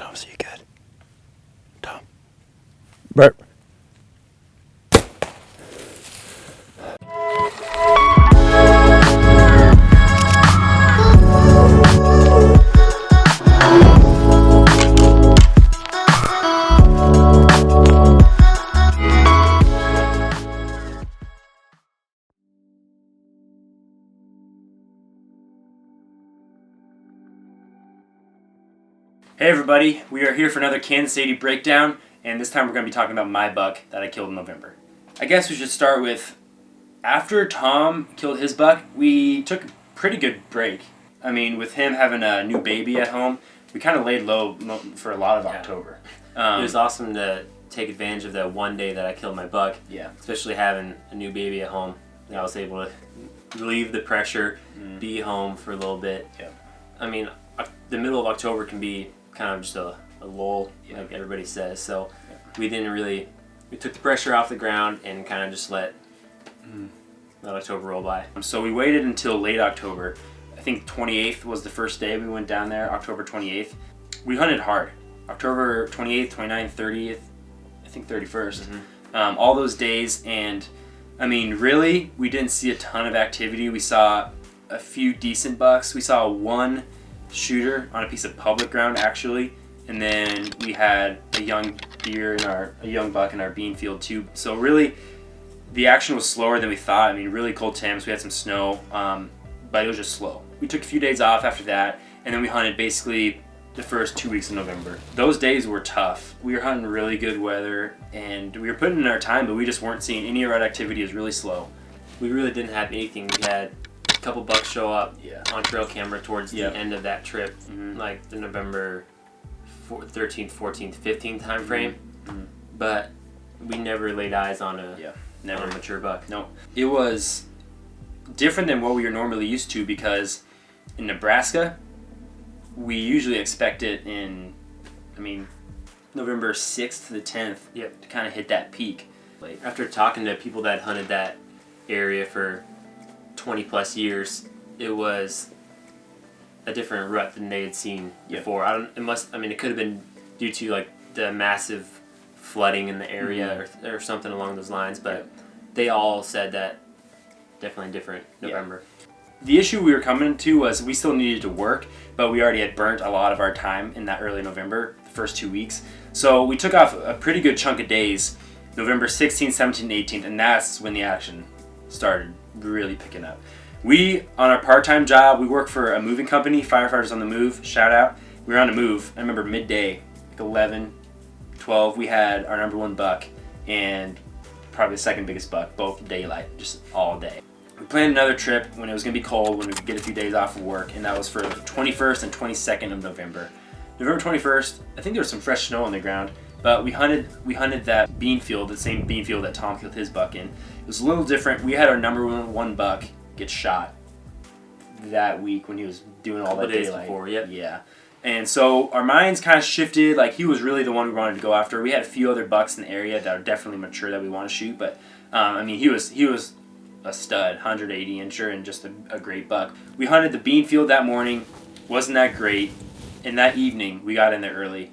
Tom, so you good? Tom. Burp. Hey everybody, we are here for another Kansas City breakdown, and this time we're going to be talking about my buck that I killed in November. I guess we should start with, after Tom killed his buck, we took a pretty good break. I mean, with him having a new baby at home, we kind of laid low for a lot of October. It was awesome to take advantage of that one day that I killed my buck, especially having a new baby at home. I was able to relieve the pressure, be home for a little bit. I mean, the middle of October can be kind of just a lull, like everybody says. So we took the pressure off the ground and kind of just let October roll by. So we waited until late October. I think 28th was the first day we went down there, October 28th. We hunted hard. October 28th, 29th, 30th, I think 31st. All those days, and I mean, really, we didn't see a ton of activity. We saw a few decent bucks. We saw one shooter on a piece of public ground actually, and then we had a young buck in our bean field too. So really the action was slower than we thought. I mean, really cold temps, we had some snow, but it was just slow. We took a few days off after that, and then we hunted basically the first 2 weeks of November. Those days were tough. We were hunting really good weather and we were putting in our time, but we just weren't seeing any of our activity. Is really slow. We really didn't have anything. We had couple bucks show up on trail camera towards the end of that trip, like the November 13th, 14th, 15th time frame. But we never laid eyes on a mature buck. No, it was different than what we were normally used to, because in Nebraska we usually expect it in, I mean, November 6th to the 10th to kind of hit that peak. Like, after talking to people that hunted that area for 20 plus years, it was a different rut than they had seen before. It could have been due to like the massive flooding in the area or something along those lines, but they all said that definitely different November. The issue we were coming to was we still needed to work, but we already had burnt a lot of our time in that early November, the first 2 weeks. So we took off a pretty good chunk of days, November 16th, 17th, 18th, and that's when the action started really picking up. We, on our part-time job, we work for a moving company, Firefighters on the Move, shout out. We were on the move. I remember midday, like 11, 12, we had our number one buck and probably the second biggest buck, both daylight, just all day. We planned another trip when it was going to be cold, when we could get a few days off of work, and that was for the 21st and 22nd of November. November 21st, I think there was some fresh snow on the ground, but we hunted that bean field, the same bean field that Tom killed his buck in. It was a little different. We had our number one buck get shot that week when he was doing all that daylight. Before, And so our minds kind of shifted. Like, he was really the one we wanted to go after. We had a few other bucks in the area that are definitely mature that we want to shoot, but I mean, he was a stud, 180 incher and just a great buck. We hunted the bean field that morning. Wasn't that great. And that evening we got in there early.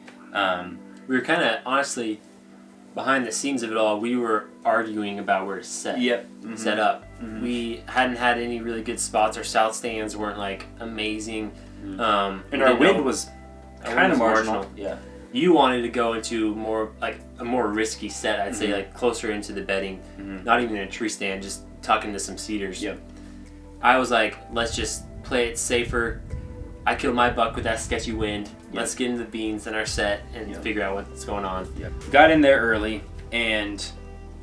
We were kind of, honestly, behind the scenes of it all, we were arguing about where to set up. We hadn't had any really good spots. Our south stands weren't like amazing. And our wind was kind of marginal. You wanted to go into a more risky set, I'd say, like closer into the bedding, not even in a tree stand, just tuck into some cedars. I was like, let's just play it safer. I killed my buck with that sketchy wind. Let's get into the beans in our set and figure out what's going on. We got in there early, and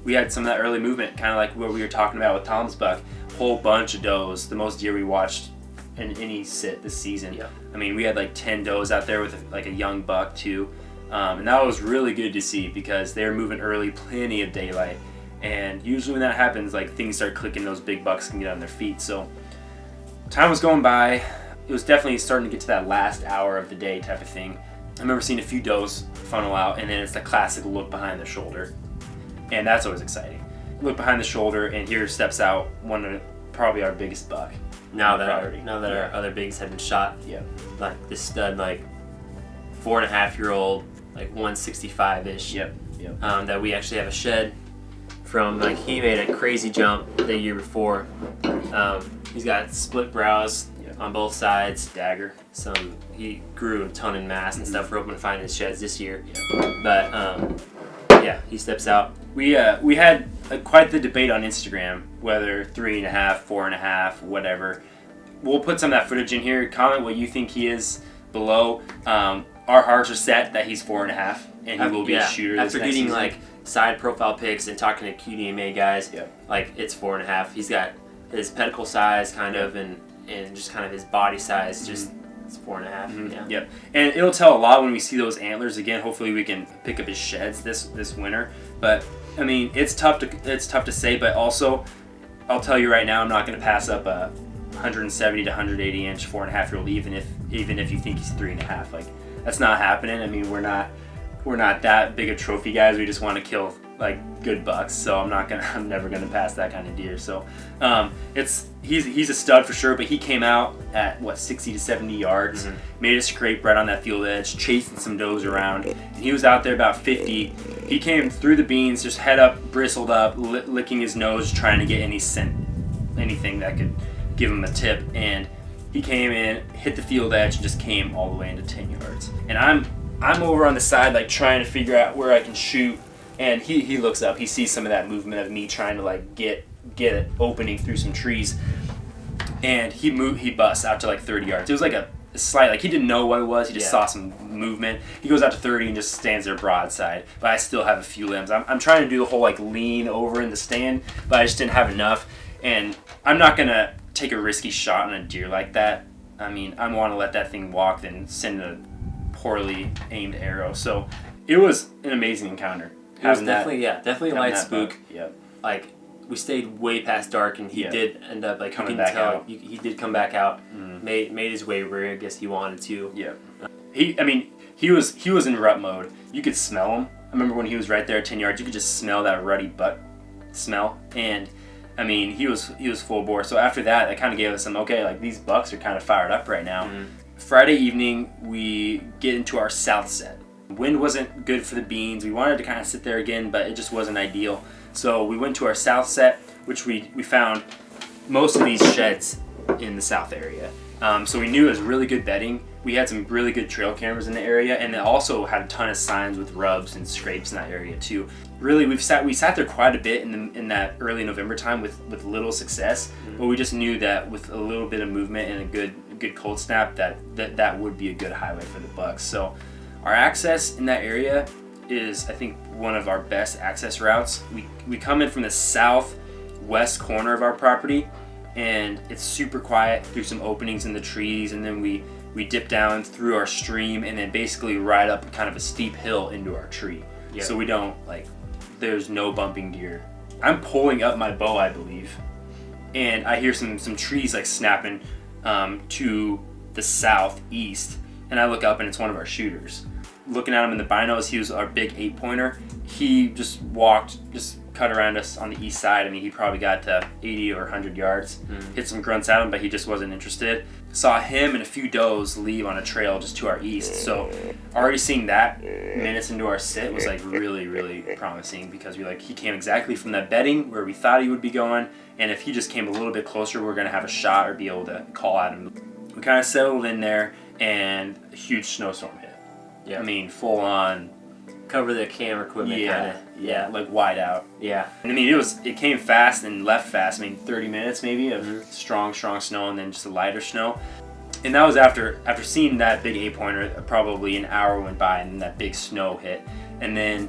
we had some of that early movement, kind of like what we were talking about with Tom's buck. Whole bunch of does, the most deer we watched in any sit this season. I mean, we had like 10 does out there with like a young buck too, and that was really good to see because they were moving early, plenty of daylight, and usually when that happens, like, things start clicking, those big bucks can get on their feet. So time was going by. It was definitely starting to get to that last hour of the day type of thing. I remember seeing a few does funnel out, and then it's the classic look behind the shoulder. And that's always exciting. Look behind the shoulder, and here steps out probably our biggest buck. Now that our other bigs have been shot, like this stud, like 4.5-year-old, like 165-ish. Yep. That we actually have a shed from. Like, he made a crazy jump the year before. He's got split brows on both sides. Dagger. He grew a ton in mass and stuff. We're hoping to find his sheds this year. But yeah, he steps out. We had quite the debate on Instagram whether 3.5, 4.5, whatever. We'll put some of that footage in here. Comment what you think he is below. Our hearts are set that he's 4.5, and he will be a shooter. After this next getting season. like side profile pics and talking to QDMA guys, like it's 4.5. He's got his pedicle size kind of and just kind of his body size. Just it's 4.5. Yep. And it'll tell a lot when we see those antlers again. Hopefully we can pick up his sheds this winter. But I mean, it's tough to say. But also, I'll tell you right now, I'm not going to pass up a 170 to 180 inch 4.5-year-old, even if you think he's 3.5. Like, that's not happening. I mean, we're not that big of trophy guys. We just want to kill like good bucks. So I'm never gonna pass that kind of deer. So he's a stud for sure. But he came out at 60 to 70 yards, made a scrape right on that field edge, chasing some does around, and he was out there about 50. He came through the beans, just head up, bristled up, licking his nose, trying to get any scent, anything that could give him a tip, and he came in, hit the field edge, and just came all the way into 10 yards. And I'm over on the side, like trying to figure out where I can shoot, and he looks up. He sees some of that movement of me trying to like get an opening through some trees, and he busts out to like 30 yards. It was like a slight, like he didn't know what it was. He just saw some movement. He goes out to 30 and just stands there broadside. But I still have a few limbs. I'm trying to do the whole like lean over in the stand, but I just didn't have enough. And I'm not gonna take a risky shot on a deer like that. I mean, I want to let that thing walk than send a poorly aimed arrow. So it was an amazing encounter. It was definitely a light spook. Yep. Like, we stayed way past dark, and he did end up like coming back out. He did come back out, made his way where I guess he wanted to. Yeah. He was in rut mode. You could smell him. I remember when he was right there at 10 yards, you could just smell that ruddy butt smell, and I mean, he was full bore. So after that kind of gave us some, okay, like these bucks are kind of fired up right now. Friday evening, we get into our south set. Wind wasn't good for the beans. We wanted to kind of sit there again, but it just wasn't ideal. So we went to our south set, which we found most of these sheds in the south area. So we knew it was really good bedding. We had some really good trail cameras in the area, and it also had a ton of signs with rubs and scrapes in that area too. Really, we sat there quite a bit in that early November time with little success, but we just knew that with a little bit of movement and a good cold snap, that would be a good highway for the bucks. So our access in that area is, I think, one of our best access routes. We come in from the southwest corner of our property, and it's super quiet through some openings in the trees, and then we dip down through our stream and then basically ride up kind of a steep hill into our tree. Yeah. So we don't, like, there's no bumping deer. I'm pulling up my bow, I believe, and I hear some trees like snapping to the southeast, and I look up and it's one of our shooters. Looking at him in the binos, he was our big 8-pointer. He just cut around us on the east side. I mean, he probably got to 80 or 100 yards. Hit some grunts at him, but he just wasn't interested. Saw him and a few does leave on a trail just to our east. So already seeing that minutes into our sit was like really, really promising, because he came exactly from that bedding where we thought he would be going. And if he just came a little bit closer, we're going to have a shot or be able to call at him. We kind of settled in there, and a huge snowstorm hit. Yeah. I mean, full on. Cover the camera equipment, yeah, like wide out. Yeah. And I mean, it came fast and left fast. I mean, 30 minutes maybe of strong snow, and then just a lighter snow. And that was after seeing that big 8-pointer. Probably an hour went by, and then that big snow hit, and then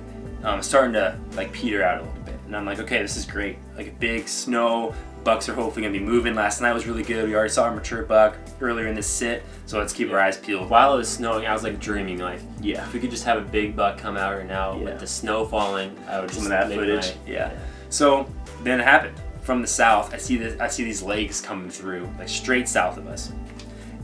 starting to like peter out a little bit. And I'm like, okay, this is great. Like a big snow. Bucks are hopefully gonna be moving. Last night was really good. We already saw a mature buck earlier in this sit, so let's keep our eyes peeled. While it was snowing, I was like dreaming, like, if we could just have a big buck come out right now with the snow falling. I would just some of that footage. So then it happened. From the south, I see these legs coming through, like straight south of us,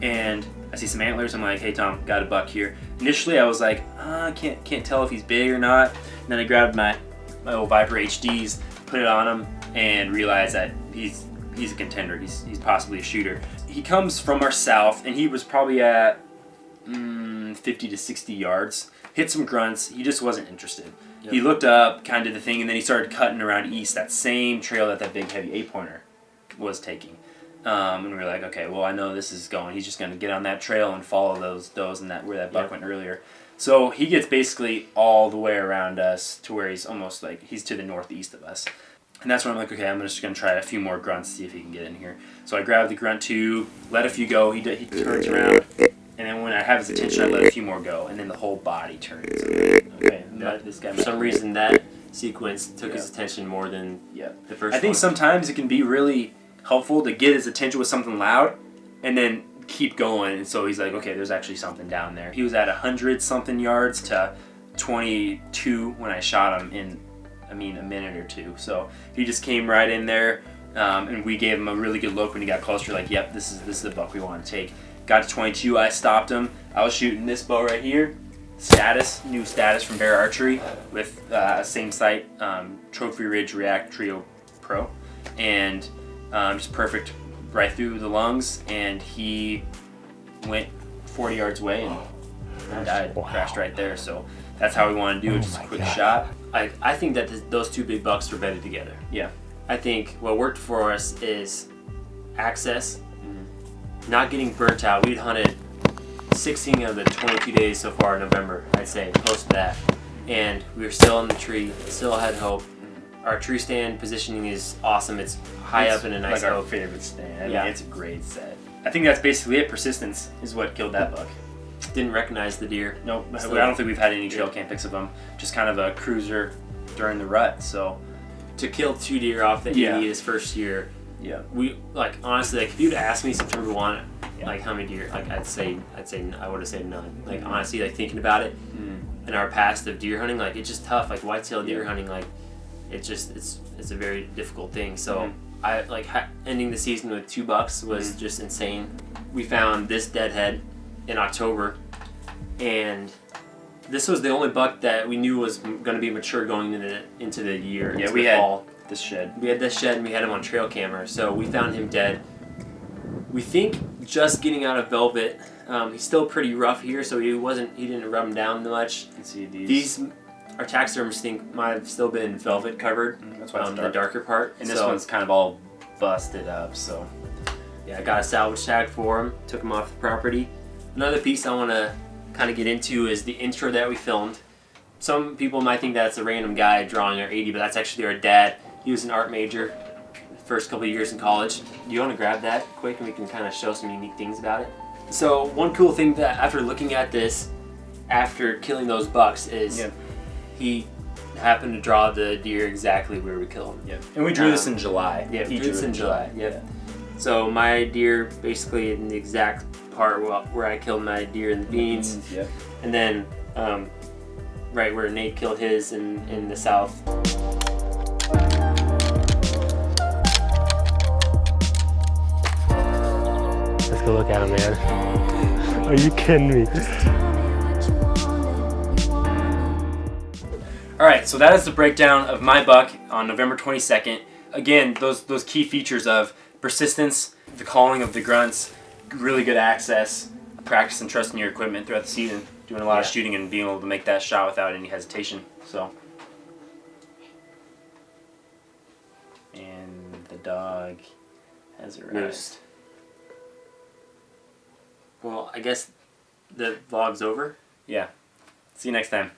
and I see some antlers. I'm like, hey Tom, got a buck here. Initially, I was like, I can't tell if he's big or not. And then I grabbed my old Viper HDs, put it on him, and realized that he's a contender. He's possibly a shooter. He comes from our south, and he was probably at 150 to 60 yards. Hit some grunts. He just wasn't interested. Yep. He looked up, kind of did the thing, and then he started cutting around east, that same trail that big heavy 8-pointer was taking. And we were like, okay, well, I know this is going. He's just going to get on that trail and follow those does and where that buck went earlier. So he gets basically all the way around us to where he's almost like he's to the northeast of us. And that's when I'm like, okay, I'm just going to try a few more grunts, see if he can get in here. So I grabbed the grunt tube, let a few go. He turns around. And then when I have his attention, I let a few more go. And then the whole body turns. Okay, this guy. For some reason, that sequence took his attention more than the first I think one. sometimes it can be really helpful to get his attention with something loud and then keep going. And so he's like, okay, there's actually something down there. He was at 100-something yards to 22 when I shot him in, a minute or two. So he just came right in there, and we gave him a really good look when he got closer. Like, yep, this is the buck we want to take. Got to 22, I stopped him. I was shooting this bow right here. New status from Bear Archery with same sight, Trophy Ridge React Trio Pro, and just perfect right through the lungs, and he went 40 yards away and died, crashed right there. So that's how we want to do it, just a quick shot. I think that those two big bucks were bedded together. Yeah. I think what worked for us is access, not getting burnt out. We'd hunted 16 of the 22 days so far in November, I'd say, close to that. And we were still in the tree, still had hope. Our tree stand positioning is awesome. It's high up in a nice like our oak. favorite stand. I mean, it's a great set. I think that's basically it. Persistence is what killed that buck. Didn't recognize the deer. Nope, I don't think we've had any trail cam pics of him. Just kind of a cruiser during the rut. So to kill 2 deer off the 80 his first year, we honestly, if you'd asked me September 1, like how many deer, like I'd say I would have said none. Like honestly, like thinking about it, in our past of deer hunting, like it's just tough. Like whitetail deer hunting, like it's a very difficult thing. So I ending the season with 2 bucks was just insane. We found this deadhead in October, and this was the only buck that we knew was going to be mature going into the year. Yeah, we had fall. This shed. We had this shed, and we had him on trail camera. So we found him dead. We think just getting out of velvet. He's still pretty rough here, so he didn't rub him down much. You can see These our taxidermists think might have still been velvet covered. That's why it's the darker part. And this one's kind of all busted up. So yeah, I got a salvage tag for him. Took him off the property. Another piece I want to kind of get into is the intro that we filmed. Some people might think that's a random guy drawing our 80, but that's actually our dad. He was an art major the first couple of years in college. Do you want to grab that quick and we can kind of show some unique things about it? So one cool thing that after looking at this, after killing those bucks, is he happened to draw the deer exactly where we killed him. Yeah. And we drew this in July. Yeah, we drew this in July. Yep. So my deer basically in the exact part where I killed my deer in the beans. Yep. And then right where Nate killed his in the south. Let's go look at him, man. Are you kidding me? Alright, so that is the breakdown of my buck on November 22nd. Again, those key features of persistence, the calling of the grunts, really good access, practice and trusting your equipment throughout the season, doing a lot of shooting and being able to make that shot without any hesitation. So, and the dog has arrived. Moose. Well, I guess the vlog's over. Yeah. See you next time.